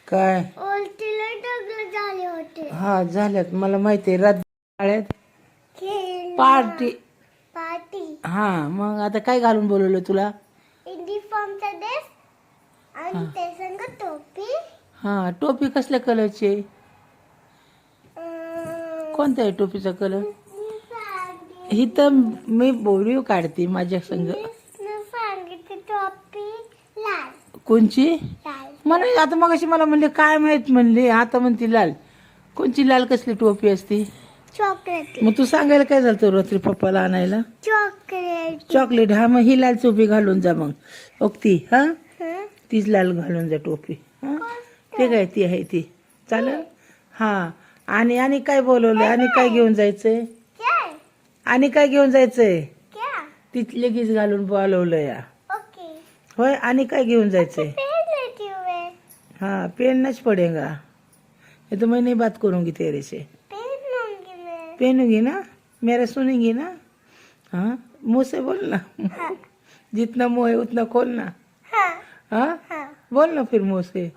काय ओलतीला डगलं झाले होते. हा झाल्यात मला माहिती आहे. शाळेत पार्टी पार्टी हा मग आता काय घालून बोलवलं तुला? युनिफॉर्मचा ड्रेस आणि ते संग टोपी. हा टोपी कसल्या कलरची आहे? कोणत्या आहे टोपीचा कलर? ही तर मी बोलू काढते माझ्या संग. सांगितली टोपी लाल. कोणची? लाल म्हणे आता मग अशी मला म्हणले काय माहित म्हणले, आता म्हणते लाल. कोणची लाल कसली टोपी असते? चॉकलेट. मग तू सांगायला काय झालं तर रात्री पप्पाला आणायला? चॉकलेट. चॉकलेट. हा मग ही लाल टोपी घालून जा मग. ओक्ती हा तीच लाल घालून जा टोपी. हा ते काय ती आहे ती चालेल. हा आणि आणि काय बोलवलं आणि काय घेऊन जायचंय? आणि काय घेऊन जायचंय? ती लगेच घालून बोलवलं या. ओके. होय आणि काय घेऊन जायचंय? हाँ पहनना पड़ेगा, ये तो मैं नहीं बात करूंगी तेरे से. पहनूंगी ना, मेरा सुनेंगी ना. हाँ मुंह से बोलना. जितना मुंह है उतना खोलना. हाँ बोल ना फिर मुंह से.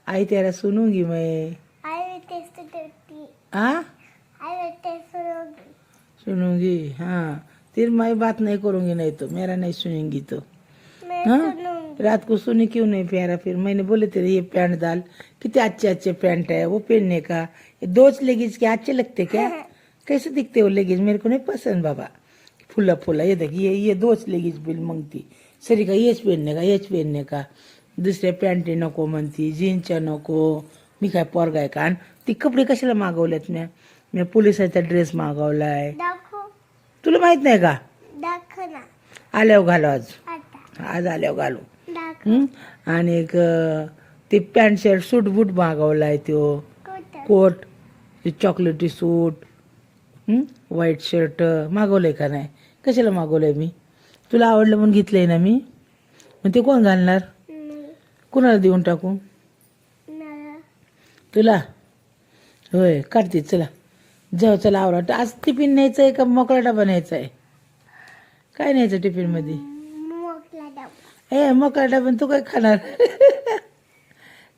आई तेरा सुनूंगी मैं. हाँ सुनूंगी. हाँ फिर मैं बात नहीं करूंगी, नहीं तो मेरा नहीं सुनेंगी तो. हाँ रात को सुनी क्यों नहीं प्यारा? फिर मैंने बोले तेरे ये पैंट डाल, कितने अच्छे अच्छे पैंट है वो पहनने का. ये दो लेगिज के अच्छे लगते क्या? कैसे दिखते वो लेगिज? मेरे को नहीं पसंद बाबा. फुला फुला ये देख ये दो लेगिज बिल मागती. सरी का येच पहनने का दुसऱ्या पॅन्टी नको म्हणती, जीन्सच्या नको. मी काय पोरगा आहे का? आणि ती कपडे कशाला मागवलेत? मी पोलिसाचा ड्रेस मागवलाय. तुला माहित नाही का? आल्यावर घालू आज आल्यावर घालू. आणि एक ते पॅन्ट शर्ट सूट बूट मागवलाय तो. कोट चॉकलेटी सूट व्हाईट शर्ट मागवलंय का नाही? कशाला मागवलंय मी? तुला आवडलं म्हणून घेतलंय ना मी. मग ते कोण घालणार? कुणाला देऊन टाकू? तुला होय काढते. चला जाऊ चला आवडत. आज टिफिन न्यायचं आहे का मोकळा डबा न्यायचा आहे? काय न्यायचं टिफिन मध्ये? ए मोकळा डबा. तू काय खाणार?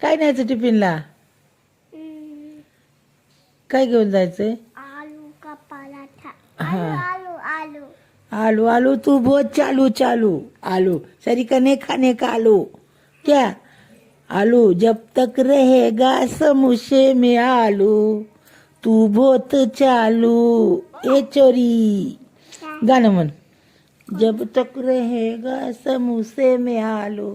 काय न्यायचं टिफिनला? काय घेऊन जायचंय? आलू का पराठा. हाँ आलू आलू तू बहुत चालू चालू. आलू सरी का नहीं खाने का आलू? क्या आलू? जब तक रहेगा समोसे में आलू तू बहुत चालू. ए चोरी गाणं म्हण. जब तक रहेगा समोसे में आलू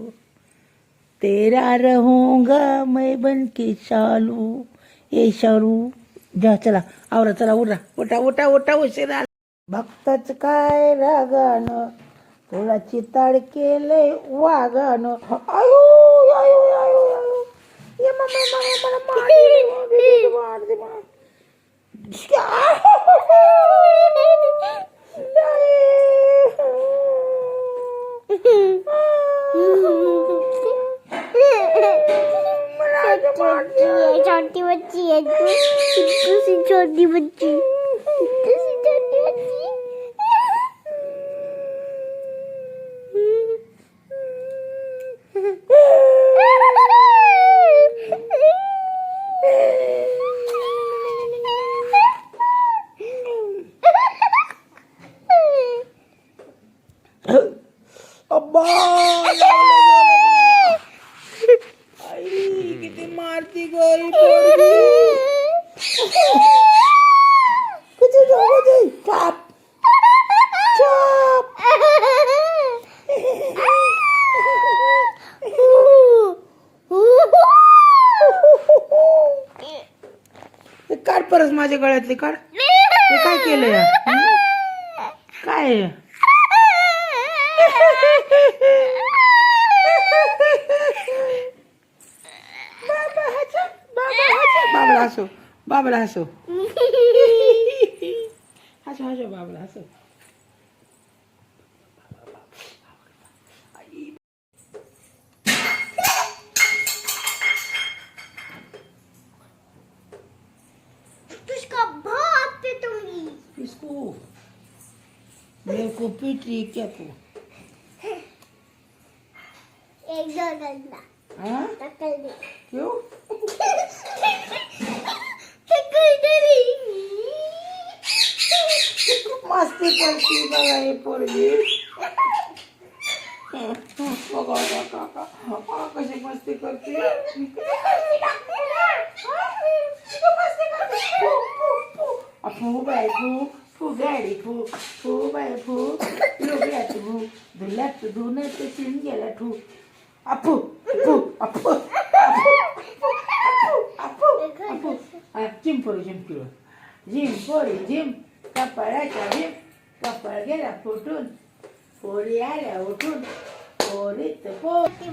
तेरा रहूंगा मैं बन के शालू. ए शालू जा चला आवरा. चला उठा उठा उठा उठा उशिरा. भक्तच काय रागानं तुला चिताड केलंय वागानं. आयो आयो आयो आयो ये मला मारते छोटी बच्ची है तू. छोटी बच्ची. अब्बा आई किती मारती गई किती जाऊ दे. चाप चाप. काढ परत माझ्या गळ्यातली काढ. हे काय केलं या? काय बाबला हसो बाबला हसो हसो हसो बाबला हसो. तुझका बहुत पिटूंगी. किसको? मेरे को पीट रही क्या तू? एक दो डंडा हाँ टक्कर दे. क्यों? पोरगी कशी मस्ती करते फू बाय फू गाडी फू बाय फू लोक फू धुल्यात धुन ते चिन गेला ठू अपू अपू अपू अपू जिम पोरी जिम कपाळाच्या जिम कपाळ गेला फुटून पोरी आल्या उठून पोरीत पोरी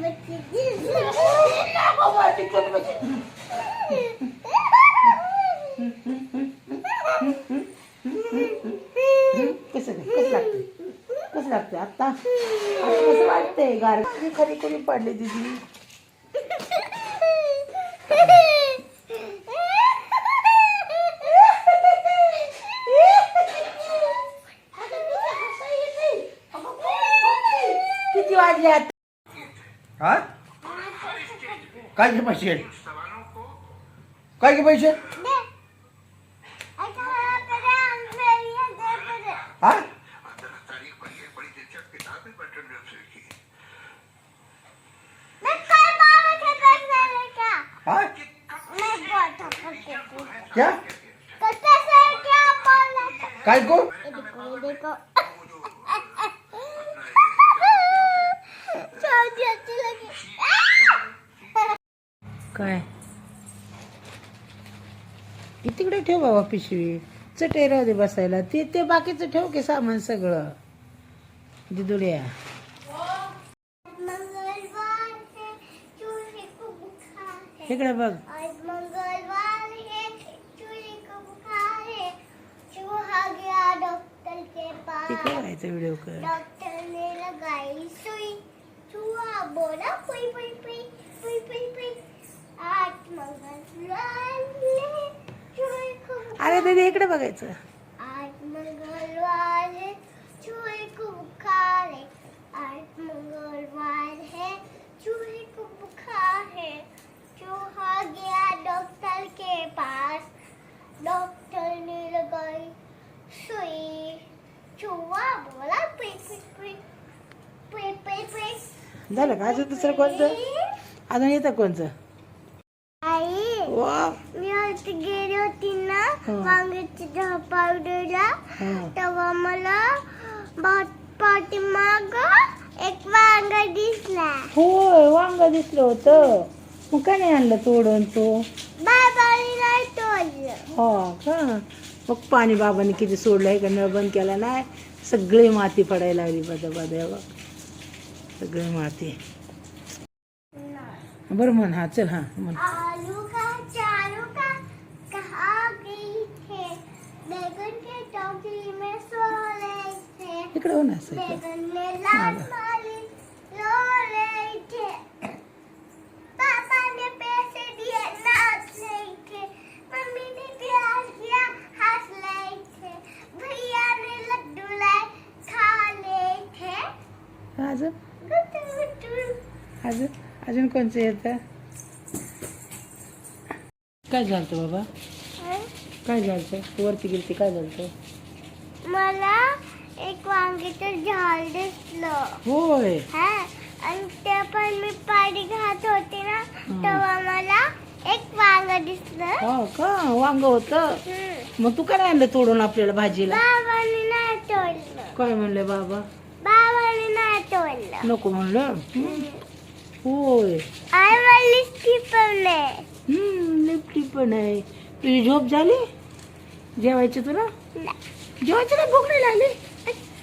कसं लागतं आता कसं वाटतंय गार खरी कोणी पडली दिदी किती वाजले आता हा काय घे पैसे काय घे पैसे हा हा क्या काय को काय तिकडे ठेव बाबा पिशवी चटई राहू दे बसायला ते बाकीचं ठेव की सामान सगळं दिदुड्या इकडे बघ आज मंगलवार है चूहे को बुखार है चूहा गया डॉक्टर के पास तिकडे राहायचं व्हिडिओ कर डॉक्टर ने लगाई सुई चूहा बोला पुई पुई पुई पुई पुई पुई आज मंगलवार है चूहे को अरे दीदी इकडे बघायचं आज मंगलवार है चूहे को बुखार है आज मंगलवार है चूहे को बुखार है चूहा गया डॉक्टर के पास डॉक्टर ने लगाई सुई चूहा बोला पुई पुई पुई पुई पुई पुई झालं का अजून दुसरं कोणतं अजून येतं कोणतं आई वा मी आज गेली होती ना वांग्याच्या चहा पावडरला तेव्हा मला पाठीमाग एक वांगा दिसला होय वांग दिसलं होतं मग काय नाही आणलं तोडून तू बाबाने नाही तोडलं हो का मग पाणी बाबाने किती सोडलंय का नळ बंद केला नाही सगळी माती पडायला लागली बदा बघ सगळी माती बरं म्हण हा चल हा म्हण आलू का चालू का कहाँ गई थे बैगन के टोकरी में सो रहे थे इकडे हो ना असं इकडं. बैगन में लाल माली रो रहे थे पापा ने पैसे दिए नाच रहे थे मम्मी ने प्यार किया हंस रहे थे भैया ने लड्डू लाए खा रहे थे अजून गुट्टू गुट्टू अजून कोणचं येतं काय झालं बाबा काय झालं वरती गेलती काय झालं मला एक वांग्याचं झाड दिसलं होय हा आणि ते पण मी पाणी घात होते ना तेव्हा मला एक वांग दिसलं हो का वांग होतं मग तू काय आणलं तोडून आपल्याला भाजीला बाबाने नाही तोडलं काय म्हणले बाबा बाबाने नाही तोडलं नको म्हणलं होय आई मला पण नाही लिफ्टी पण आहे तुझी झोप झाली जेवायची तुला जेवायची ना भूक नाही लागली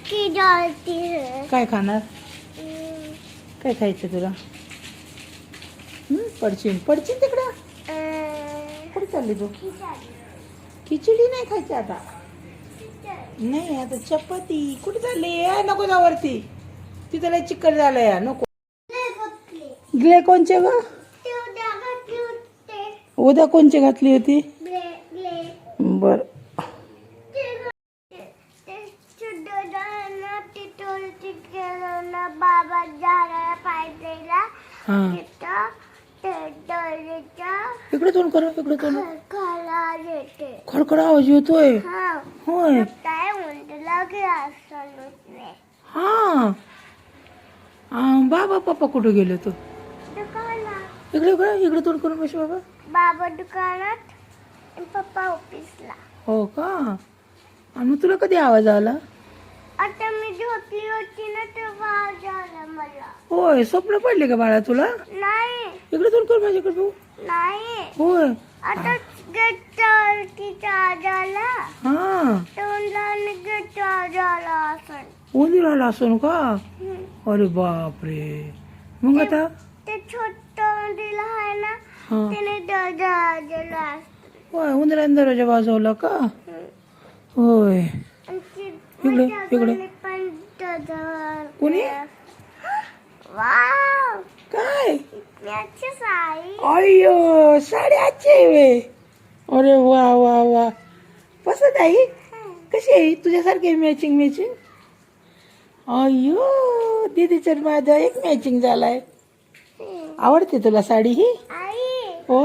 की जळती काय खाणार काय खायचं तुला पडशील तिकडं कुठे चालली तू खिचडी नाही खायची आता नाही आता चपाती कुठे चालली नको जा वरती तिथं लय चिकट झालं या नको ग्ले कोणचे ग उद्या कोणची घातली होती बर बाबा झाडाला पाहिजेला हा इकडे तोंड करा इकडे तोंड खडखड आवाज येतोय होय हा बाबा पप्पा कुठं गेले तू? दुकानात. इकडे तोंड करून बस बाबा. बाबा दुकानात आणि पप्पा ऑफिसला. हो का? आणि मग तुला कधी आवाज आला? आता मी झोपली होती ना तेव्हा आवाज आला मला. होय, स्वप्न पडले का बाळा तुला? नाही इकडे तोंड कर माझ्याकडे तू. नाही. होय. आता गेटचा आवाज आला. हा तोंडला आणि गेटचा आवाज आला असं. उंदीर आला असून का? अरे बापरे. मग आता? ते छोट उंदीर आहे ना हा त्याने दरवाजाला असतं. होय, उंदराने दरवाजा वाजवला का? होय. आणि ती इकडे इकडे पण दरवाजा. कोणी? वाव काय? याची साडी. अय्यो, साडी आजची आहे वे. अरे वा वा वा. पसंत आहे? कशी आहे? तुझ्यासारखी मॅचिंग मॅचिंग. अय्यो, दीदीच्या माझा एक मॅचिंग झालाय. आवडते तुला साडी ही? आई हो.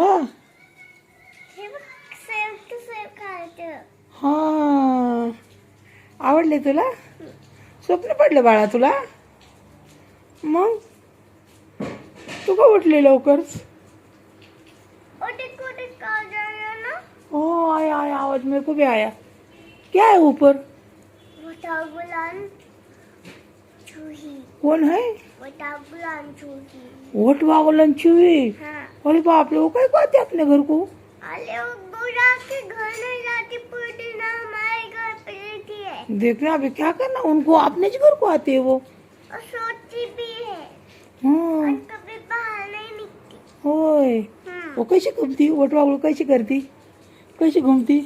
हे बघ सेम टू सेम खायचं. हा आवडले तुला? स्वप्न पडलं बाळा तुला? मग तू का उठली लवकरच? ओटिक का जाना ना. ओ आया आया, आवाज मेरे को भी आया. क्या है ऊपर? मोठा गुलाम चूही. कौन है? मोठा गुलाम चूही. वोट वागलन चुई. हाँ. अरे बाप रे, वो क्या कहते अपने घर को? अरे वो बुरा के घर नहीं जाती पूरी ना हमारे घर पे रहती है. देखना अभी क्या करना, उनको अपने ही घर को आते है वो. और सोती भी है हाँ और कभी बाहर नहीं निकलती. होय. वो कैसे घूमती? वोट वागल कैसे करती? कैसे घूमती?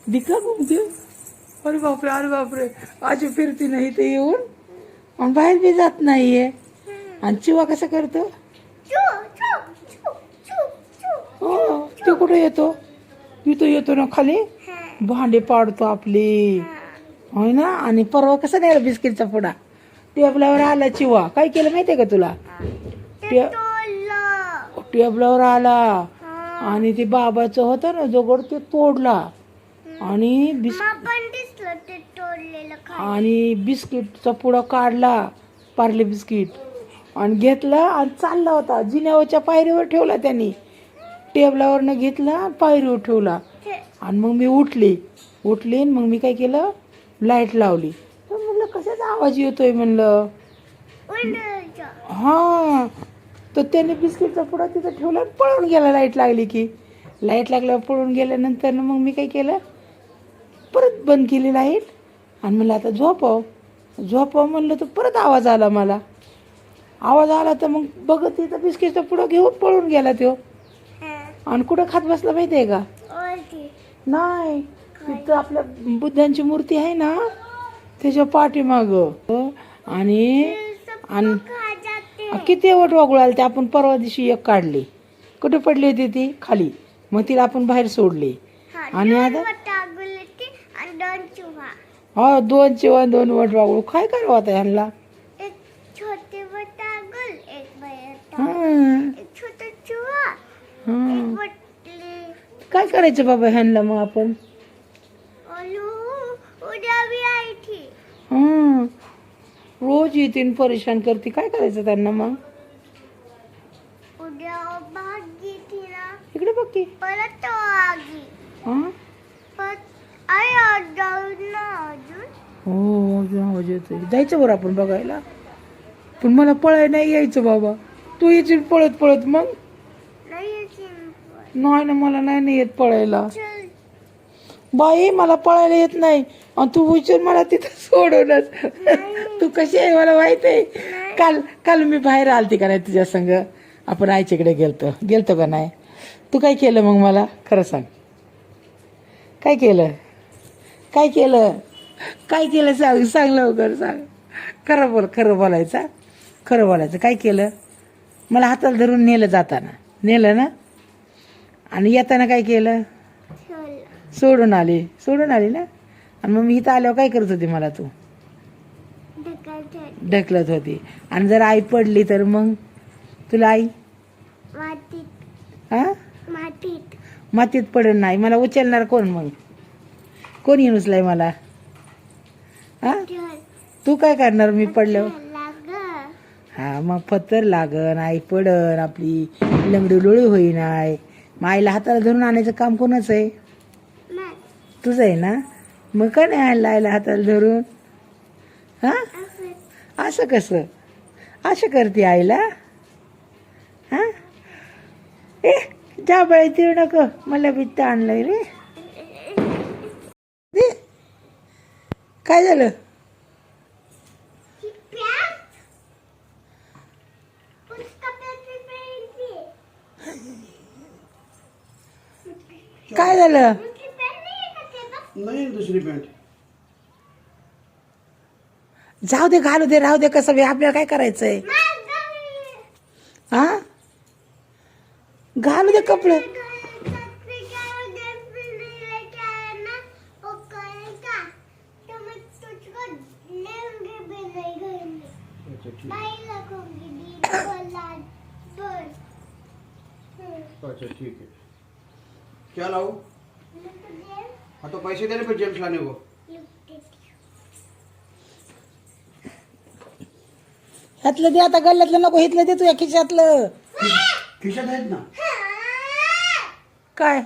दिखा घूमती. अरे बापरे, आज फिरती नाही ते येऊन आणि बाहेर बी जात नाहीये. आणि चिवा कसा करतो? चू चू चू चू चू. हो, ते कुठे येतो? इथं येतो ना खाली. हाँ. भांडे पाडतो आपली, हाँ. होय ना. आणि परवा कसा नाही बिस्किटचा पुडा टेबलावर आला चिवा. काय केलं माहितीये का तुला? ते तोडलं. टेबलावर आला हाँ. आणि ते बाबाचं होतं ना जोगड ते तोडला आणि मला पण दिसलं ते तोडलेलं खायला. आणि बिस्किटचा पुडा काढला, पार्ले बिस्किट, आणि घेतला आणि चालला होता. जिन्यावरच्या पायरीवर ठेवला त्यांनी. टेबलावरनं घेतला, पायरीवर ठेवला. ते आणि मग मी उठली आणि मग मी काय केलं, लाईट लावली. तर म्हणलं कशाचा आवाज येतोय म्हणलं. उंदराचा. हा, तर त्याने बिस्किटचा पुडा तिथं ठेवला आणि पळून गेला. लाईट लागली की. लाईट लागल्यावर पळून गेल्यानंतर मग मी काय केलं, परत बंद केली लाईट आणि म्हणलं आता झोपाव म्हणलं. तर परत आवाज आला मला. आवाज आला तर मग बघत तिथं बिस्किटचा पुडा घेऊन पळून गेला तो. हाँ. आणि कुठं खात बसला माहिती आहे का? ओळखी. नाही, तिथं आपल्या बुद्धांची मूर्ती आहे ना त्याच्या पाठीमाग. आणि खा जाते. किती वट वागुळाल ते आपण परवा दिवशी एक काढली. कुठे पडली होती ती? खाली. मग तिला आपण बाहेर सोडली. हाँ, आणि दोन आता वटागुलती आणि दोन चुहा. हा, 2 चिवा 2 वट वागुळ. काय करावं आता ह्यांना? एक छोटे वटागुल, एक बड़ा हा, एक छोटा चुहा, हा. एक वटली. काय करायचं बाबा ह्यांना मग आपण? उद्या भी आई थी. हा, रोज येतील परेशान करते. काय करायचं त्यांना मग? उद्या भागी थी ना. इकडे बघ की. परत तो आगी. हा, परत आई आज जाऊ ना अजून. हो, अजून आवाज येतोय. जायचं बरं आपण बघायला. पण मला पळाय नाही यायचं बाबा. तू येशील पळत पळत मग? नाही येशील. नाही ना, मला नाही येत पळायला. चल. बाई, मला पळायला येत नाही आणि तू विचार मला तिथं सोडवलंच. तू कशी आहे मला माहित आहे. काल मी बाहेर आलती का नाही तुझ्या संग? आपण आईच्याकडे गेलतो का नाही? तू काय केलं मग मला खरं सांग. काय केलं सांग लवकर सांग. खरं बोलायचं. काय केलं? मला हाताला धरून नेलं, जाताना नेलं ना, आणि येताना काय केलं? चल. सोडून आली ना. आणि मग मी इथं आल्यावर काय करत होती मला तू? ढकलते. ढकलत होती. आणि जर आई पडली तर मग तुला आई मातीत. हा मातीत. मातीत पडून नाही मला उचलणार कोण? मग कोण येऊन उचलाय मला? हा, चल. तू काय करणार मी पडल्यावर? लाग हा मग पत्तर लागन, आई पडन, आपली लंगडी लोळी होईन आहे. मग आईला हाताला धरून आणायचं काम कोणाचं आहे? मग तुझं आहे ना. मग का नाही आणलं आईला हाताला धरून? हा असं असं कसं? असं करते आईला? हा ए जा बाई देऊ नको, मला बित्त आणलंय रे. दे. काय झालं? काय झालं? नाही दुसरी पॅन्ट. जाऊ दे, घालू दे, राहू दे, कसं बी आपल्याला काय करायचंय? हा घालू दे कपडे. अच्छा ठीक है. क्या लाऊ? हाँ तो पैसे देने पे जेम्स लाने को. ह्यातलं दे आता, गल्ल्यातलं नको, इथलं दे तुझ्या खिशातलं. खिशात आहेत ना. काय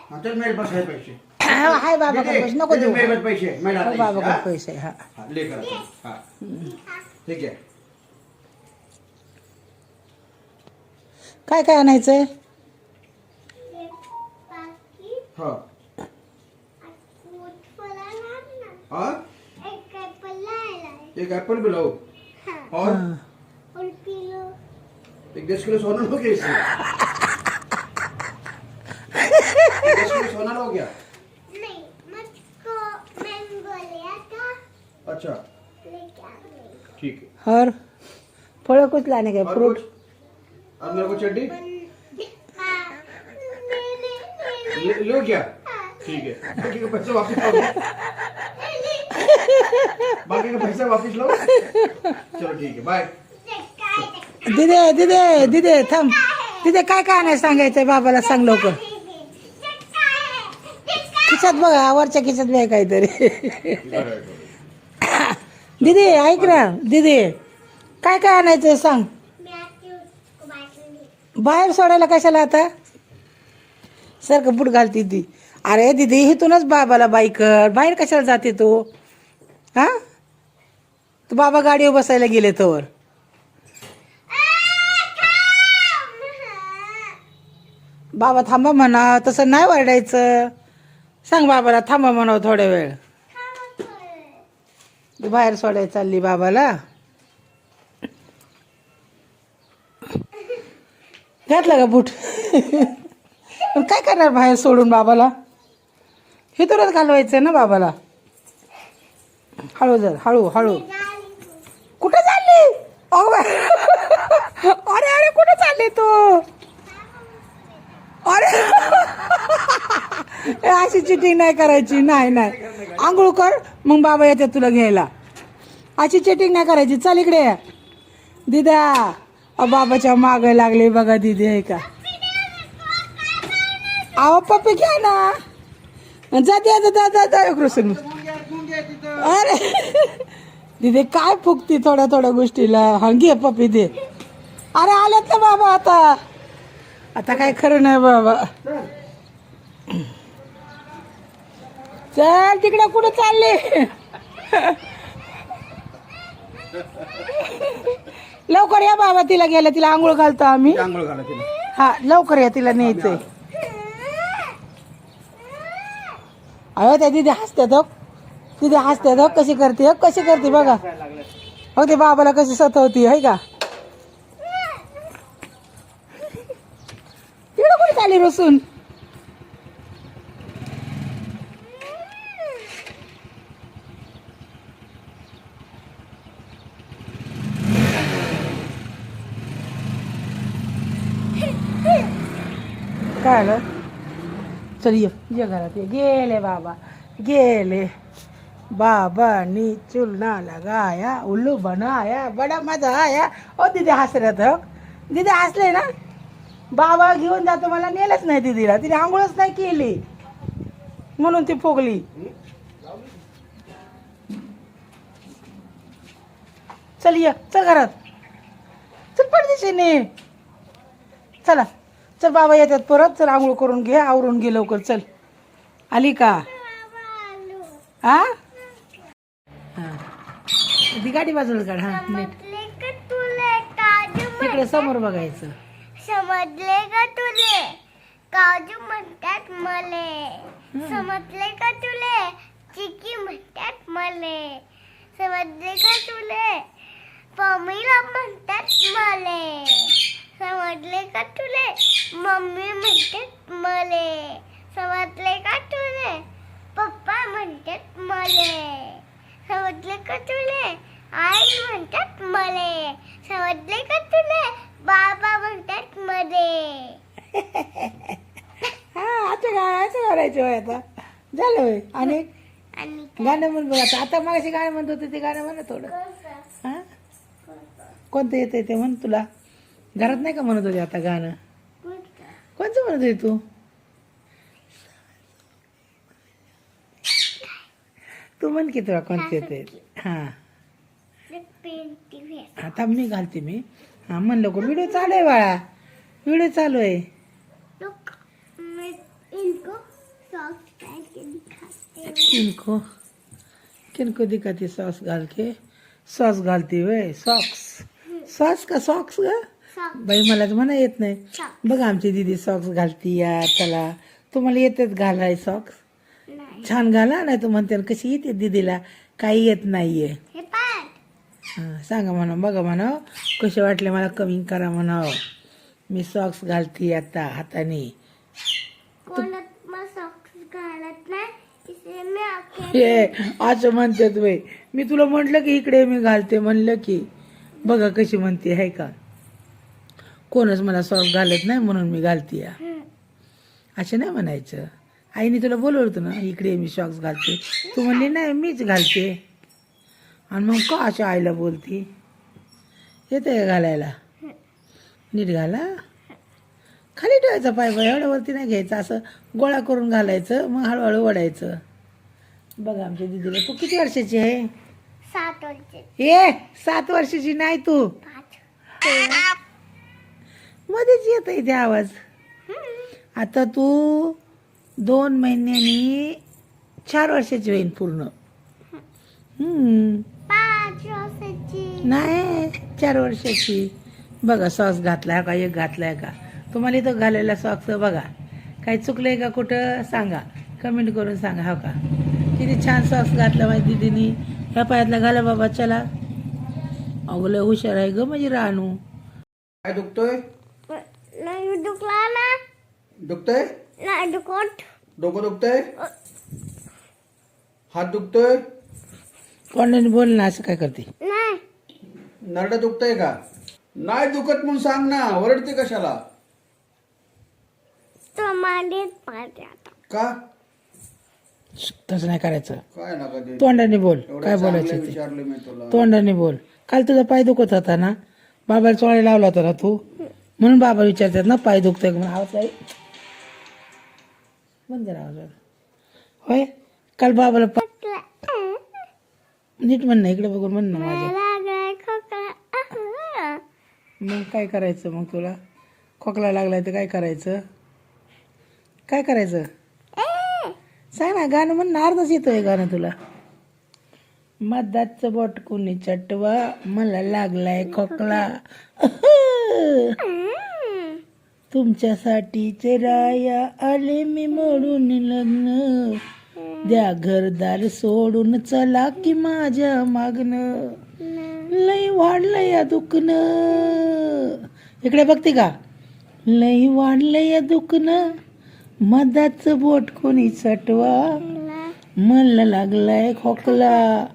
हाँ चल मेरे पास है पैसे. हाय बाबा दे, पैसे नको दे, देऊ. मेरे पास पैसे मैं लाता हो हूँ. बाबा हाँ? पैसे. हा हाँ, लेकर आता हूँ. हाँ ठीक है. काय काय आणायचंय? हाँ हाँ एक एप्पल भी लाओ. और हा. एक 10 किलो सोना लो क्या इससे? 10 किलो सोना लो क्या? अच्छा ठीक है. और फळं कुछ लाने काय? और फ्रूट. कुछ? और मेरे को चड्डी लो क्या? ठीक है. बाकी का पैसा वापस लो. बाकी का पैसा वापस लो. चलो ठीक है बाय. दिदे दिदे दिदे थांब. दिदे काय काय आणायचं सांगायचंय बाबाला, सांग लवकर. खिशात बघा, वरच्या खिशात बघा काहीतरी. दिदी ऐक ना, दिदी काय काय आणायचंय सांग. बाहेर सोडायला कशाला आता? सारखं बूट घालती ती. अरे दिदी इथूनच बाबाला बाईकर, बाहेर कशाला जाते तू? हा तू बाबा गाडीवर बसायला गेले तोवर. बाबा थांबा म्हणा, तसं नाही वरडायचं. सांग बाबाला थांबा म्हणा थोड्या वेळ. तू बाहेर सोडायला चालली बाबाला. घातला का बूट? पण काय करणार बाहेर सोडून बाबाला? हे तुलाच घालवायचं ना बाबाला. हळू जर, हळू हळू. कुठं चालली? अरे अरे कुठं चालली तू? अरे अशी चिटिंग नाही करायची. नाही नाही, आंघोळ कर मग बाबा येतात तुला घ्यायला. अशी चिटिंग नाही करायची. चल इकडे दिदा. बाबाच्या मागे लागले बघा दिदी, आहे का? आहो पप्पी घ्या ना. जाते जा कृष्ण. अरे दिदी काय फुकती थोड्या थोड्या गोष्टीला. हा घे पप्पी दे. अरे आल्यात ना बाबा आता. आता काय खरं नाही बाबा. चल तिकडे कुठं चालले? लवकर या बाबा, तिला गेलं, तिला आंघोळ घालतो आम्ही. आंघोळ घाला तिला. हा लवकर या, तिला न्यायचंय. अहो त्या दिदी हसतात हो. दिदी हसतात हो. कशी करते हो, कशी करते बघा. हो ते बाबाला कशी सतवती आहे का. तिकडे कुठे चालली रसून? काय आलं? चल ये घरात ये. गेले बाबा, गेले. बाबानी चुलना लगाया, उल्लू बनाया, बडा मजा आया. ओ दीदी हसऱ्यात हो. दीदी हसले ना. बाबा घेऊन जातो, मला नेलंच नाही दीदीला. तिने आंघोळच नाही केली म्हणून ती फुगली. चल ये, चल घरात, चल पडदेशीने. चला चल, बाबा येतात परत. चल आंघोळ करून घे, आवरून घे लवकर. चल, आली का? हा हा, ती गाडी बाजूला काढ. हा नीट समजले का तुले काजू तिकडे समोर बघायचं. समजले का तुले काजू म्हणतात मले. समजले का तुले चिकी म्हणतात मले. समजले का तुले पमीला म्हणतात मले. समजले का तुले मम्मी म्हणतात मले. समजले का तुले पप्पा म्हणतात मले. समजले का तुले आई म्हणतात मले. समजले का तुले बाबा म्हणतात मले. हा आता करायचं होय. आता झालं होय. आणि आणि गाणं म्हण बघ. आता मागाशी गाणं म्हणत होते ते गाणं म्हण थोडं. हा कोणतं येतंय ते म्हण. तुला घरात नाही का म्हणत होते आता गाणं? कोणतं म्हणत होते तू? तू म्हण की तुला कोणतं येतंय. हा आता मी घालते मी. हा म्हण लवकर. व्हिडिओ चालू आहे बाळा, व्हिडिओ चालू आहे. लोग मैं इनको सॉक्स पहन के दिखाते हैं. किनको किनको दिखाती सॉस घाल के? सॉस घालती वय? सॉक्स सॉस का सॉक्स ग सॉक्स बाई? मला तर म्हणा येत नाही. सॉक्स बघा आमची दीदी सॉक्स घालती या. चला तुम्हाला येतात घालाय सॉक्स? नाही. छान घाला. नाही तर म्हणते ना, कशी येते दीदीला काही येत नाहीये. हे पाय हा सांगा म्हणा, बघा म्हणा कसे वाटले मला, कमी करा म्हणा. मी सॉक्स घालती आता हाताने. कोणत मग सॉक्स घालत नाही. इसलिए मैं आपके हे असं म्हणतात बाई. मी तुला म्हटलं की इकडे मी घालते, म्हणलं की बघा कशी म्हणते आहे का. कोणच मला सॉक्स घालत नाही म्हणून मी घालते या. असं नाही म्हणायचं. आईने तुला बोलवलं होतं ना इकडे मी सॉक्स घालते, तू म्हणली नाही मीच घालते. आणि मग का अशा आईला बोलती? येते का घालायला? नीट घाला. खाली ठेवायचा पाय पाय, एवढ्या वरती नाही घ्यायचं. असं गोळा करून घालायचं, मग हळूहळू ओढायचं. बघा आमच्या दीदीला. तू किती वर्षाची आहे? 7 वर्षे. ए 7 वर्षाची नाही तू. 5 मध्येच येत इथे आवाज. आता तू 2 महिन्यांनी 4 वर्षाची होईल पूर्ण. 5 वर्षाची. नाही 4 वर्षाची. बघा सॉक्स घातलाय का, एक घातलाय का? तुम्हाला इथं घालायला सॉक्स बघा. काही चुकलंय का कुठं सांगा, कमेंट करून सांगा. हो का किती छान सॉक्स घातला माझ्या दीदीनी. ह्या पायातला घाला बाबा. चला अगोला हुशार आहे ग म्हणजे रानू. काय दुखतोय? नाही दुखला ना. दुखतंय? नाही दुखत. डोकं दुखतंय? हात दुखतोय? कोणाने बोल ना, असं काय करते? नाही. नरड दुखतंय का? नाही दुखत म्हणून सांग ना, ओरडते कशाला? तो मांडीत पाडते आता. का? तसं नाही करायचं. काय नका ते. तोंडाने बोल. एवढं काय चांगलं बोलायचं ते विचारलं मी तुला. तोंडाने बोल. काल तुझा पाय दुखत होता ना, बाबाला चोळायला लावला होता ना तू, म्हणून बाबा विचारतात ना पाय दुखतोय का म्हणून. आवाज काय बंद करा आवाज. होय काल बाबाला नीट म्हण ना, इकडे बघून म्हण ना माझ्या. लागलाय खोकला. मग काय करायचं? मग तुला खोकला लागलाय तर काय करायचं? काय करायचं सांग ना. गाणं म्हण ना, अर्धच येतोय गाणं तुला. मधाचं बोट कुणी चटवा, मला लागलाय खोकला. तुमच्यासाठीचे राया आले मी मोडून लग्न, द्या घरदार सोडून चला की माझ्या मागणं. लई वाढलंय या दुखणं. इकडे बघते का? लई वाढलंय या दुखणं, मधाचं बोट कोणी चटवा, मला लागलाय खोकला.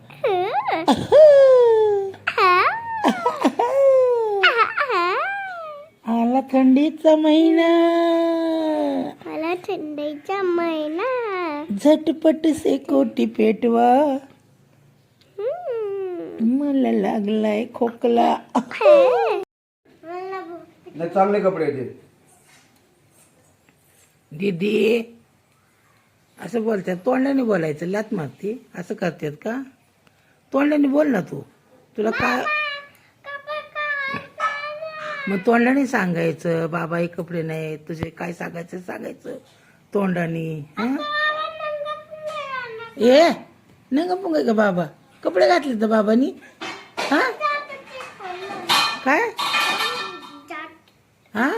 आला थंडीचा महिना, मला थंडीचा महिना, झटपट से कोटी पेटवा, मला लागलाय खोकला. नाही चांगले कपडे ते. दीदी असं बोलतात, तोंडाने बोलायचं. लात मारते असं करतात का? तोंडाने बोल ना तू. तुला काय मग तोंडाने सांगायचं बाबा हे कपडे नाही तुझे, काय सांगायचं सांगायचं तोंडाने. हं? ए नंगा पुंगा का बाबा, कपडे घातले तर बाबानी. हा काय हा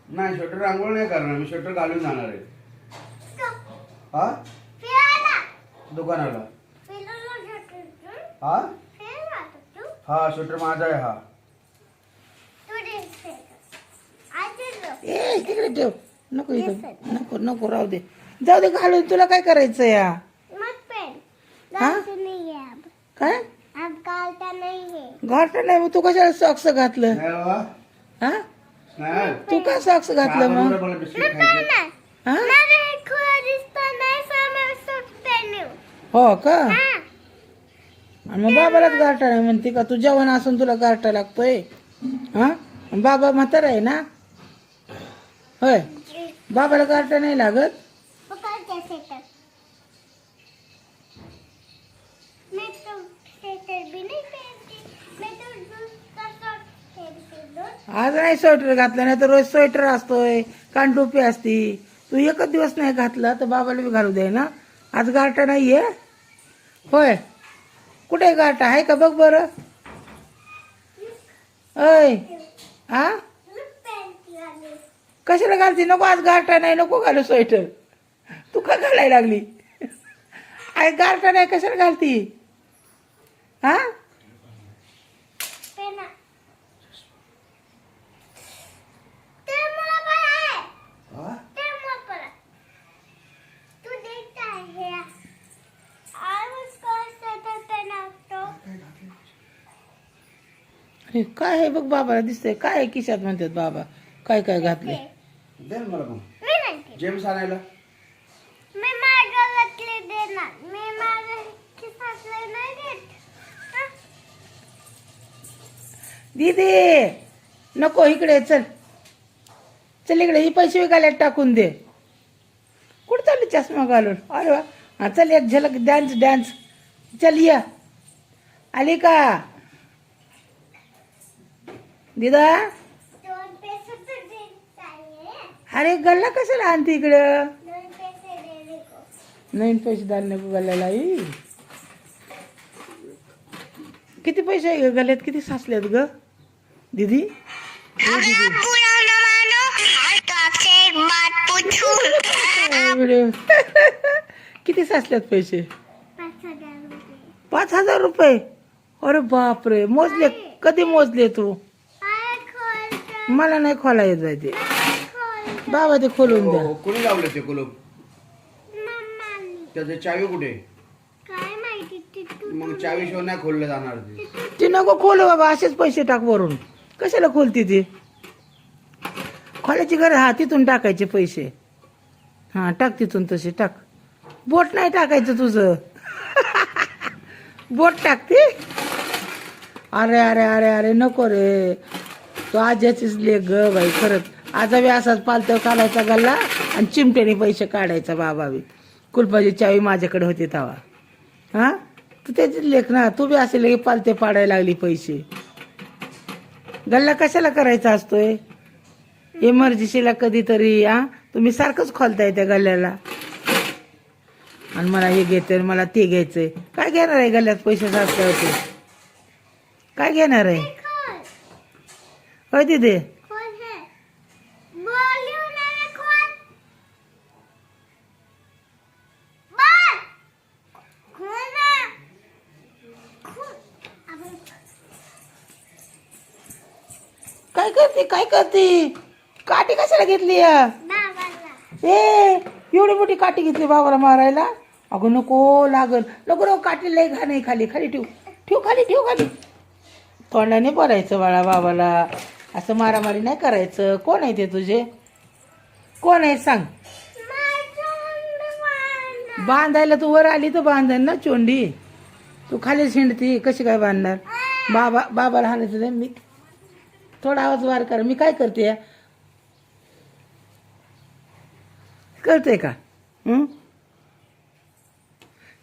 नाही स्वेटर रांगोळ नाही करणार मी, स्वेटर घालून जाणार आहे. हा दुकानाला. हा हा स्वेटर माझा आहे हा. ए तिकडे ठेव, नको इथं, नको नको राहू दे, जाऊ दे घालून, तुला काय करायचं या. हा काय घालता नाही, मग तू कशाला सॉक्स घातलं. नाही बाबा, हा नाही. तू का सॉक्स घातलं मग. मला बिस्किट खायचे. हा हो का, आणि मग बाबालाच गारठा नाही म्हणते का, तू जेवण असून तुला गारठा लागतोय. हा बाबा म्हातारा आहे ना. होय बाबाला गारठा नाही लागत. आज नाही स्वेटर घातलं, नाही तर रोज स्वेटर असतोय, कानटोपी असती. तू एकच दिवस नाही घातला तर बाबाला बी घालू दे ना. आज गारठा नाहीये. होय कुठे गारठा आहे का बघ बरं. अय हा कशाला घालते, नको आज गारठा नाही, नको घालू स्वेटर. तू का घालायला लागली. आई गारठा नाही कशाला घालती. हा हा? अरे काय आहे बघ, बाबाला दिसतंय काय आहे खिशात म्हणतात बाबा, काय काय घातले. दे ना मला पण जेम्स आणायला. दीदी नको इकडे चल, चल इकडे, ही पैसे गाल्यात टाकून दे. कुठं चालली चष्मा घालून. अरे वा, हा चल एक झलक डान्स डान्स. चल या, आली का दिदा. अरे गल्ला कशाला आणते इकडं. नवीन पैसे द्यायला नको गल्ल्याला. किती पैसे आहे ग गल्ल्यात, किती साचल्यात ग दीदी. किती साचल्यात पैसे. 5,000 रुपये. अरे बापरे, मोजले कधी मोजले तू. मला नाही खोला येत बाई ते. बाबा ते खोलून द्या. हो, कोणी लावलं ते कुलूप. त्याची चावी कुठे. मग चावी शिवाय नाही खोललं जाणार ते. ते नको खोलू बाबा, असेच पैसे टाक वरून. कशाला खोलती ती. खोलायची गरज, हा तिथून टाकायचे पैसे. हा टाक तिथून तसे टाक. बोट नाही टाकायचं तुझं. बोट टाकते. अरे अरे अरे अरे नको रे, तो आज्याचीच लेख ग बाई खरंच. आजा बी असाच पालत्या काढायचा गल्ला आणि चिमट्याने पैसे काढायचा बाबा बी. कुलपाची चावी माझ्याकडे होती तेव्हा. हा तू त्याचीच लेख ना, तू बी असे लगे पालते पाडायला लागली पैसे. गल्ला कशाला करायचा असतोय. इमर्जन्सीला कधीतरी. हा तुम्ही सारखंच खोलताय त्या गल्ल्याला. आणि मला हे घ्यायचंय मला ते घ्यायचंय. काय घेणार आहे गल्ल्यात पैसे साचले होते. काय घेणार आहे होय तिथे. काय करते काय करते. काठी कशाला घेतली या. ए एवढी मोठी काठी घेतली बाबाला मारायला. अगं नको लागल, नको नको काठी लय घा नाही. खाली खाली ठेव, ठेव खाली, ठेव खाली. तोंडाने बोलायचं बाळा बाबाला, असं मारामारी नाही करायचं. कोण आहे ते तुझे, कोण आहे सांग. बांधायला तू वर आली तर बांधायला ना चोंडी. तू खाली शिंडती कशी काय बांधणार. बाबाला हाणायचं नाही. मी थोडा आवाज वार कर. मी काय करते करते का.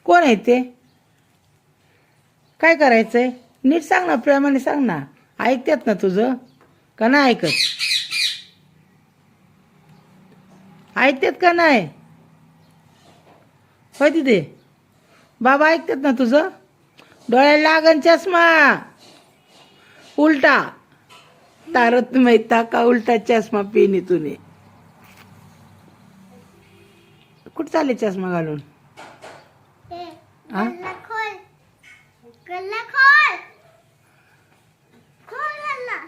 कोण आहे ते, काय करायचंय. नीट सांग ना, प्रेमाने सांग ना. ऐकतात ना तुझं का नाही ऐकत? ऐकतात का नाही? होय तिथे बाबा ऐकतात ना तुझं? डोळ्याला लागन चष्मा उलटा. तारत मेहता का उलटा चष्मा पिनी तूने. कुठं चालले चष्मा घालून? ए, हा? गल्ला खोल. गल्ला खोल. खोल गल्ला.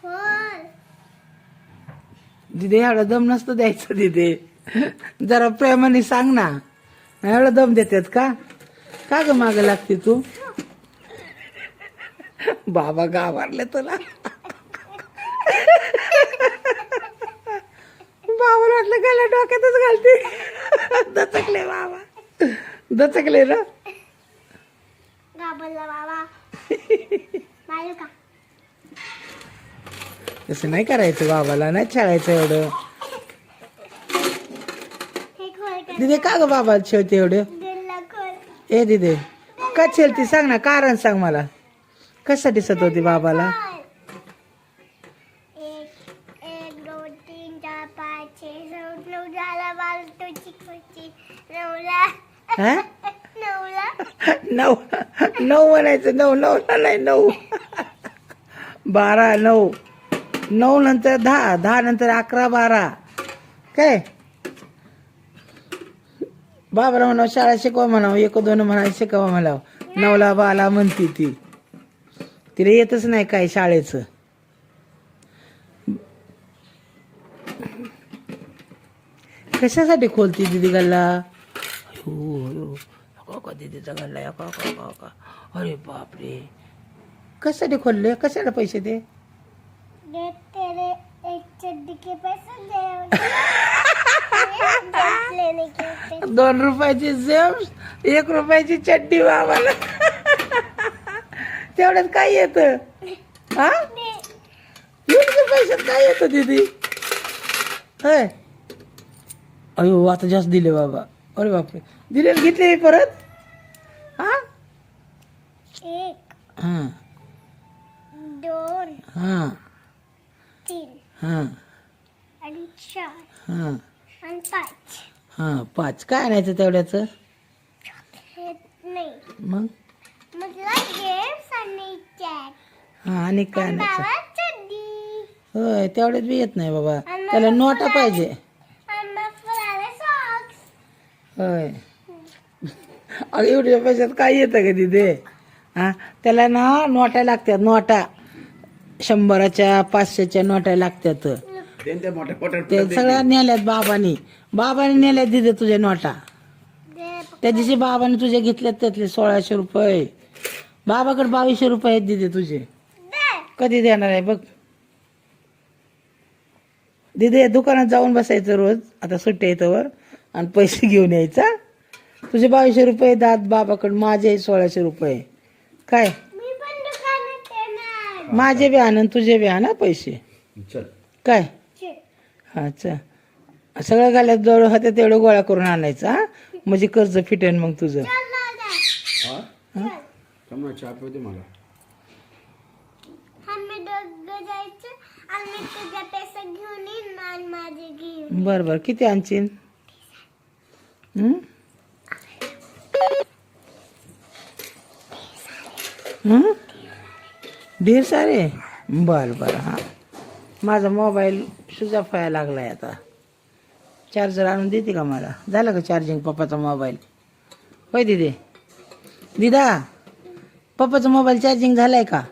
खोल. दिदे एवढा दम नसतो द्यायचं दिदे. जरा प्रेमाने सांग ना. एवढा दम देतात का? का ग माग लागते तू? बाबा गावारले तुला. बाबाला वाटलं गाला डोक्यातच घालते. दचकले बाबा, दचकले ना. घाबरला बाबा. मारू का? तसं नाही करायचं, बाबाला नाही छळायचं एवढं. हे खोल कर. दिदे का ग बाबा छळते एवढं? गल्ला खोल. ए दिदे का छळती सांग ना, कारण सांग मला. कशासाठी सतवते बाबाला? एक एक दोन तीन चार पाच छे सात नऊ झाला बारा तुझी खुर्ची नऊला. हा? नऊला. नऊ नऊ म्हणायचं. नऊ नऊला नाही, 9 12 9 9 नंतर 10 10 नंतर 11 12. काय बाबरा म्हणावं शाळा शिकवा म्हणावं, 1 2 म्हणा शिकवा म्हणावं. 9ला 12 म्हणती ती. तिला येतच नाही काय शाळेचं. कशासाठी खोलती दिदी गल्ला? का दिदीचा गल्ला या का. अरे बापरे, कशासाठी खोलले? कशाला पैसे ते? दे तेरे एक चड्डी के पैसे दे. लेने के पैसे. 2 रुपयाची जेम्स, 1 रुपयाची चड्डी बाबाला. तेवढ्यात काय येतं? हा, एवढ्या पैशात काय येतं दीदी? होय. अयो आता जास्त दिले बाबा. अरे बापरे, दिले घेतले परत. हा एक हा दोन हा तीन हा आणि चार हा आणि पाच. हा 5 काय आणायचं तेवढ्याचं? हे नाही मग म्हटलं गेम्स आणि चॅट हा आणि काय आणि आणायचं? बाबा चड्डी होय तेवढ्यात बी येत नाही बाबा, त्याला नोटा पाहिजे. आणि मग फुलाले सॉक्स. होय. अगं एवढ्या पैशात काय येतं का तिथे? हा त्याला ना नोटा लागतात. नोटा 100च्या 500च्या नोटा लागतात. ते मोठ्या पोटात ते सगळ्या नेल्यात बाबाने नेल्यात दिदे तुझ्या नोटा. दे त्या दिवशी बाबाने तुझे घेतल्यात त्यातले 1600 रुपये. बाबाकडे 2200 रुपये आहेत दिदे तुझे. दे. कधी देणार आहे बघ दिदे? दुकानात जाऊन बसायचं रोज, आता सुट्ट्या येतवर, आणि पैसे घेऊन यायचा. तुझे 2200 रुपये दात बाबाकडे, माझे 1600 रुपये. काय मी पण दुकानात येणार. माझे बी आण तुझे बी आणा पैसे. चल. काय चल. हा चल. सगळं गाल्यात जवळ होते तेवढं गोळा करून आणायचं. हा म्हणजे कर्ज फिटेन मग तुझं. चल दादा. हा कमला चहा पिऊ दे मला. आम्ही दोघं जायचं आणि तुझ्या पैसे घेऊन येईन आणि माझे घेऊन. बर बर किती आणशील? हं? हं? ढेर सारे. बर बर हा. माझा मोबाईल स्विच ऑफ व्हायला लागलाय आता. चार्जर आणून देते का मला? झालं का चार्जिंग पप्पाचा मोबाईल? होय दिदे? दिदा पप्पाचा मोबाईल चार्जिंग झालाय का?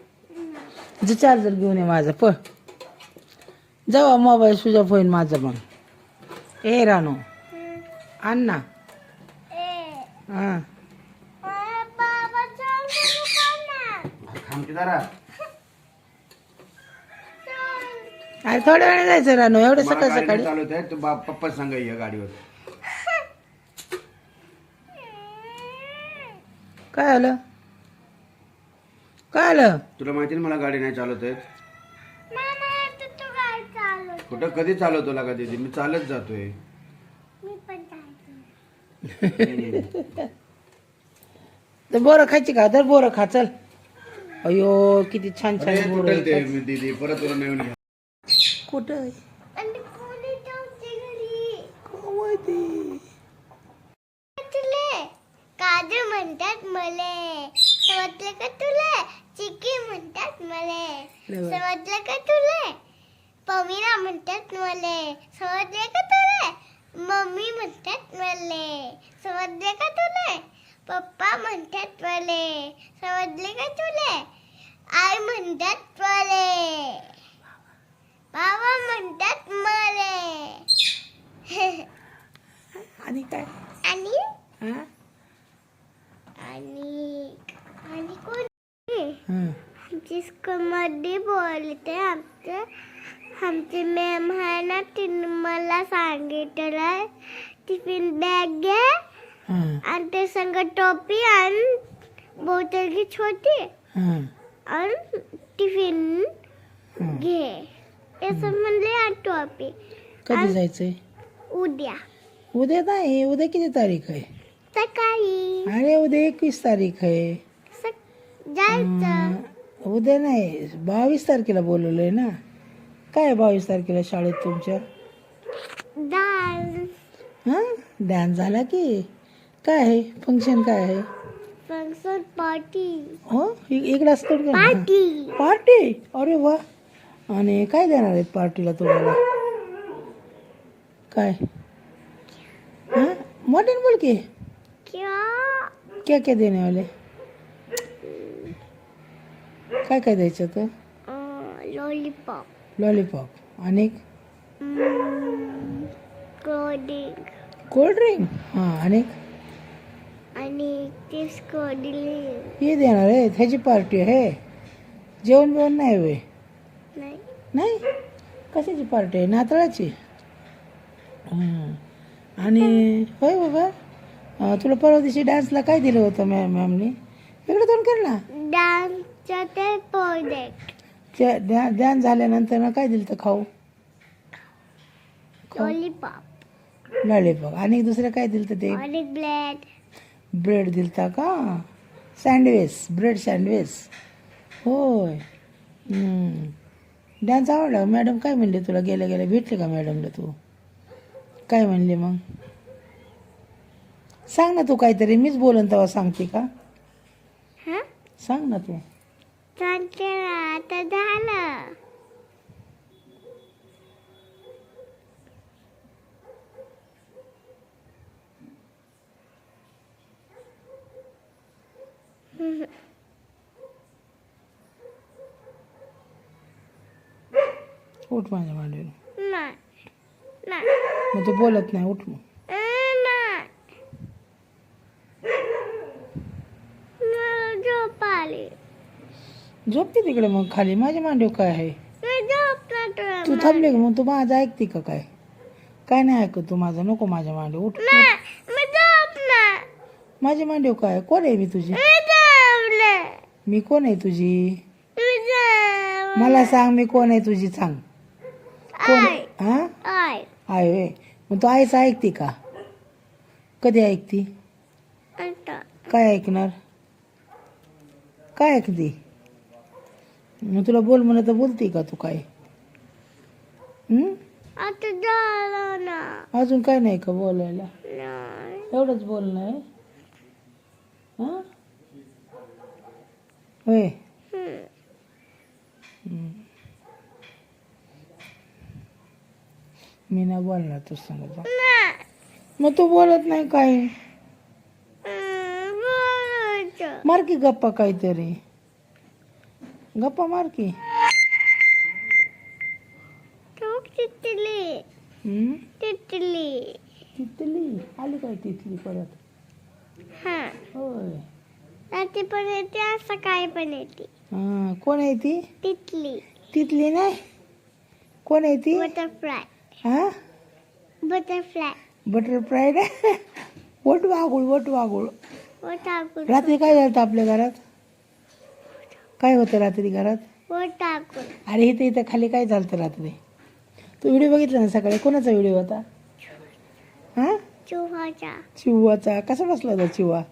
जे चार्जर घेऊन ये माझा प जावा, मोबाईल स्विच ऑफ होईल माझा मग. ए रानू आण ना. हा बाबा चल दुकानात. थांब की जरा. अरे थोड्या वेळाने जायचं रानू, एवढं मला सकाळ गाडी सकाळी. चालवत आहे तू पप्पा सांगा या गाडीवर. काय आलं? काय आलं? तुला माहिती ना मला गाडी नाही चालवत आहे. मामा तू काय चालू? कुठं कधी चालवतो का दीदी? मी चालत जातोय. मी पण चालतो. तर बोरं खायची का? तर बोरं खा चल. अयो किती छान अरे छान बोरं तुटेल ते आहेत. मी दीदी परत तुला नवीन घ्या. कुठं आहे? आणि कोणी ठेवते घरी? काय माहिती? तुले काजू म्हणतात मले, समजलं का तुले? चिकी म्हणतात मले, समजलं का तुले? पमीना म्हणतात मले, समजले का तुले? मम्मी म्हणतात मले, समजले का तुले? पप्पा म्हणतात मले, समजले का तुले? आई म्हणतात मले, बाबा म्हणतात मले. आणि काय? आणि हा? आणि आणि कोण हं. आमची स्कूलमध्ये बोलते आमची मॅम आहे ना, तिने मला सांगितलं टिफिन बॅग घे हं. आणि ते संग टोपी आणि बोतल घे छोटी हं. आणि टिफिन हं. घे असं म्हणले. आणि टोपी कधी जायचंय? उद्या उद्या नाही. उद्या किती तारीख आहे? सकाळी अरे उद्या 21 तारीख आहे. जायचं. हं. उद्या नाही, 22 तारखेला बोलवलंय ना. काय 22 तारखेला शाळेत तुमच्या? डान्स हां डान्स झाला की काय आहे फंक्शन? काय आहे? फंक्शन पार्टी हो इकडं असतो का? Party party. अरे वा. आणि काय देणार आहेत पार्टीला तुम्हाला? काय? हां मटन बोल की. क्या क्या देने वाले? काय काय द्यायचं तर? लॉलीपॉप लॉलीपॉप आणि कोडिंग कोल्ड ड्रिंक. हां आणि आणि चिप्स कोडिंग हे देणार आहे. ह्याची पार्टी आहे. जेवण बिवण नाही वे? नाही. नाही. कशाची पार्टी आहे? नाताळाची. हं. आणि होय बाबा. तुला परवा दिवशी डान्सला काय दिलं होतं मॅमनी? इकडे तोंड कर ना. डान्सचा ते प्रोजेक्ट डान्स झाल्यानंतर ना काय दिलं तर खाऊ? Lollipop lollipop. आणि दुसरं काय दिलं तर ते? आणि ब्रेड ब्रेड दिलता का? सँडविच. Bread sandwich. होय. डान्स आवडला. मॅडम काय म्हणले तुला? गेल्या गेल्या भेटले का मॅडमला तू? काय म्हणले मग? सांग ना तू काहीतरी. मीच बोलन तेव्हा सांगते का? हा सांग ना तू. सांगते ना, आता झालं. उठ माझ्या मांडीवर. नाही नाही मग तू बोलत नाही. उठ मग. नाही. मला झोप आली. झोपते तिकडे मग खाली. माझ्या मांडीवर काय आहे? मी झोपला तुला. तू थांबले का मग? तू माझं ऐकते का काय? काय नाही ऐकत तू माझं? नको माझ्या मांडीवर. उठ. नाही, मी झोपला. माझ्या मांडीवर काय? कोण आहे मी तुझी? मी झोपले. मी कोण आहे तुझी? मी झोपले. मला सांग मी कोण आहे तुझी? सांग कोण? आई. हा आई. आहे होय. मग तू आईचं ऐकते का? कधी ऐकते? आता काय ऐकणार? काय ऐकते? मग तुला बोल म्हणलं तर बोलते का तू काय? आता झालं ना. अजून काय नाही का बोलायला? नाही. एवढंच बोलणं आहे? हां होय. मी नाही बोलणार तू सांगत. नाही. मग तू बोलत नाही काय? बोलायचं. मार की गप्पा काहीतरी. गप्पा मार की. तू तिथली हम्म? तिथली. तिथली आली काय? तिथली परत? हा होय. रात्री पण येते, आज सकाळी पण येते. हां कोण आहे ती? तिथली तिथली नाही. कोण आहे ती? बटरफ्लाय. हां बटरफ्लाय. बटरफ्लाय ना. वट वागुळ. वट वागुळ. वर टाकून. रात्री काय झालं आपल्या घरात? काय होतं रात्री घरात? वर टाकून. अरे इथे इथं खाली काय झालं रात्री? तू व्हिडिओ बघितला ना सकाळी? कोणाचा व्हिडिओ होता? हां चुहाचा. चिवाचा. कसा बसला होता चिवा?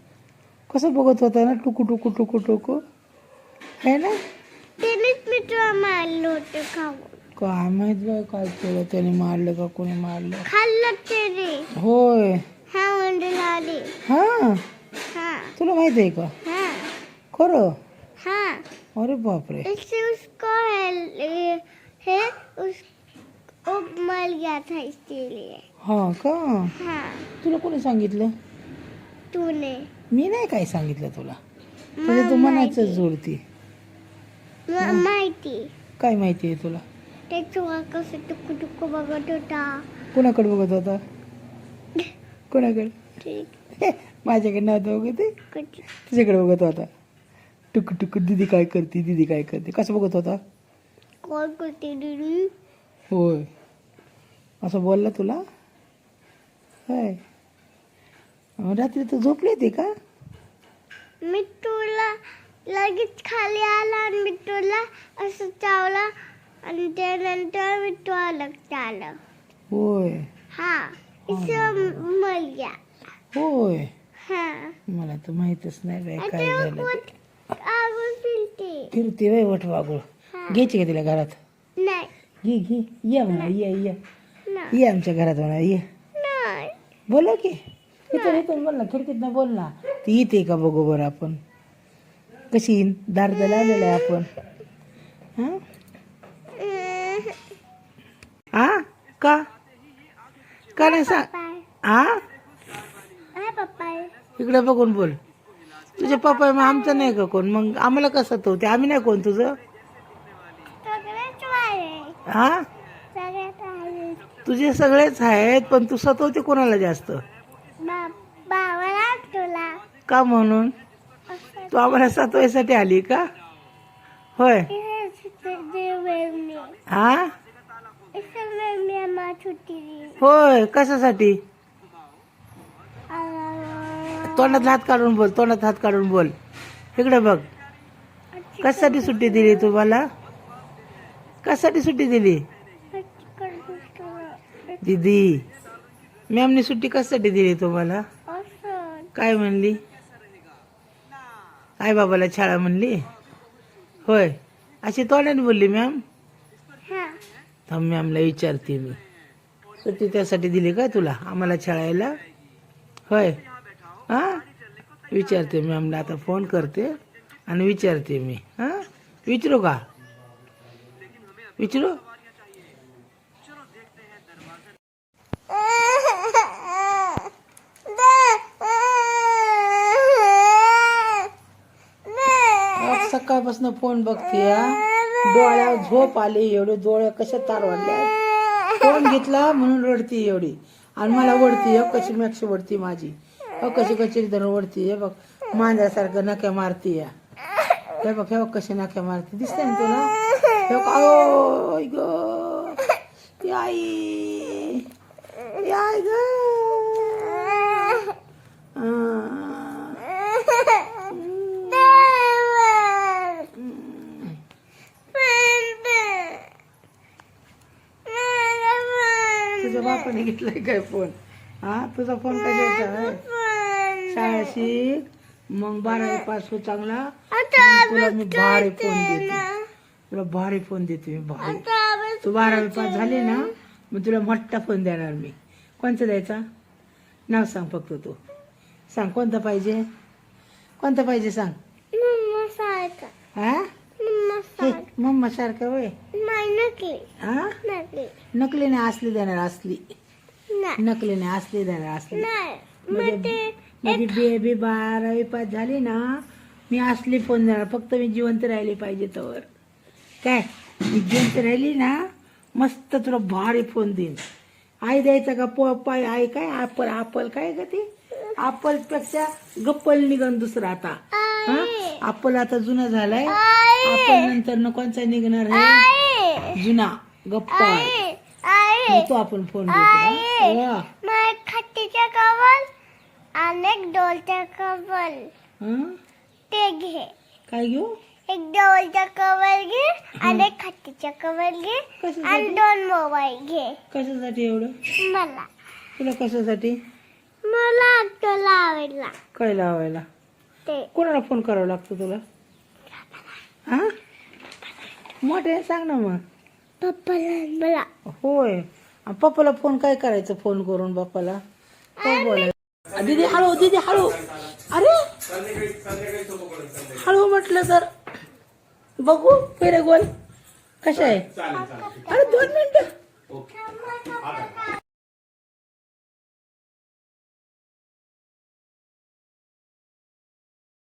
कसं बघत होता ना, टुकू टुकू टुकू टुकू, है ना? त्यानेच मी तुला मारलं होतं खाऊन. काय माहित बाय काय केलं त्याने, मारलं का कोणी मारलं. खाल्लं त्याने. होय. हा म्हणजे झाले. हा, हा तुला माहित आहे का? हा खरं? हा. अरे बापरे. इससे उसको है उसको मर गया था इसीलिए. हा का? हा तुला कोणी सांगितलं? तूने. मी नाही काय सांगितलं तुला, म्हणजे तू मनाच जोडती. माहिती. काय माहिती आहे तुला? ते चुका कसं टुकू टुकू बघत होता. कोणाकडे बघत होता? कोणाकडे? ठीक. माझ्याकडे नव्हतं बघत ते, कुठे? तुझ्याकडे बघत होता. टुक टुक दीदी काय करते, दीदी काय करते, कसं बघत होता? कोण करते दीदी? होय. असं बोलला तुला? होय. रात्री तू झोपली होती का? मी तुला लगेच खाली आला आणि मी तुला असं चावला आणि त्यानंतर मी तुला लक्ष आलं. होय. हा इसं मर गया. होय. हा. मला तर माहितच नाही बाय काय आता झालं ते. आगून फिरते. फिरते बाय वट वागूळ. हा. घ्यायची का तिला घरात? नाही घे घे, ये म्हणा, ये नाही ये आमच्या घरात म्हणा, ये. नाही. बोला की इथून इथून बोल ना, खिडकीतनं बोल ना. ती येते का बघू बरं आपण, कशी येईन. दार तर लावलेलं आहे आपण. हा का का नाही सांग. हा पप्पा इकडे बघून बोल. तुझे पप्पा मग आमचं नाही का कोण, मग आम्हाला कसं तो ते, आम्ही नाही कोण तुझं. सगळेच आहे. हा सगळ्यात आहे. तुझे सगळेच आहेत, पण तू सतवते कोणाला जास्त? बाबाला तुला का म्हणून? तू आम्हाला सतवायसाठी आली का? होय. हा होय. कशासाठी? तोंडात हात काढून बोल, तोंडात हात काढून बोल. इकडे बघ. कशासाठी सुट्टी दिली तुम्हाला? कशासाठी सुट्टी दिली दीदी? मॅमने सुट्टी कशासाठी दिली तुम्हाला? काय म्हणली? आई बाबाला शाळा म्हणली? होय. अशी तोंडाने बोलली मॅम? थांब मॅमला विचारते मी. सुट्टी त्यासाठी दिली का तुला, आम्हाला शाळेला? होय. हा विचारते मॅमला, आता फोन करते आणि विचारते मी. हा विचारू का? विचारू? सकाळपासून फोन बघते, डोळ्यावर झोप आली, एवढे डोळे कशा तार वाढल्या. फोन घेतला म्हणून रडती एवढी, आणि मला ओढती. कशी मॅक्स ओढती माझी, कशी कशी धरून ओढती. हे बघ मांजरासारखं नख्या मारती. हे बघ, हे बघ कशी नख्या मारती, दिसते ना तुला? हे बघ. ग आई, आई ग. तुझ्या बापाने घेतलाय काय फोन? हा तुझा फोन कशाचा आहे? शाळा शिक, मग 12वी पास हो चांगला, मग तुला मी भारी फोन देते. तुला भारी फोन देते मी, भारी. तू 12वी पास झाली ना, मग तुला मोठा फोन देणार मी. कोणता द्यायचा? नाव सांग फक्त. तू सांग कोणता पाहिजे, कोणता पाहिजे सांग. हा मम्मा सारखं होय. हा नकली नाही, असली देणार, असली. नकली नाही, असली देणार, असली. म्हणजे बेबी 12वी पास झाली ना, मी असली फोन देणार. फक्त मी जिवंत राहिली पाहिजे तर. काय मी जिवंत राहिली ना, मस्त तुला भारी फोन देईन. आई द्यायचा का पप्पा? आई काय ॲपल, ॲपल काय का ती? ॲपल पेक्षा गप्पल निघन दुसरा आता. हा ॲपल आता जुना झालाय. ॲपल नंतर न कोणचा निघणार आहे? जुना गप्पल. तो आपण फोन देतो. खट्टीच्या कवल आणि डोलच्या कवल ते घे. काय घेऊ? एक डोलचा कवर घे आणि एक खट्टीचा कवर घे आणि 2 मोबाईल घे. कशासाठी एवढं? मला. तुला कशासाठी? मला तो लावायला. काय लावायला? लागते. कोणाला फोन करावा लागतो तुला? हा मोठे सांग ना मग. पप्पाला मला. होय पप्पाला फोन काय करायचं? फोन करून बाप्पाला काय बोलायचं? दीदी हळू, दीदी हळू. अरे हळू म्हटलं तर बघू फेरे गोल कशा आहे. अरे 2 मिनिटं.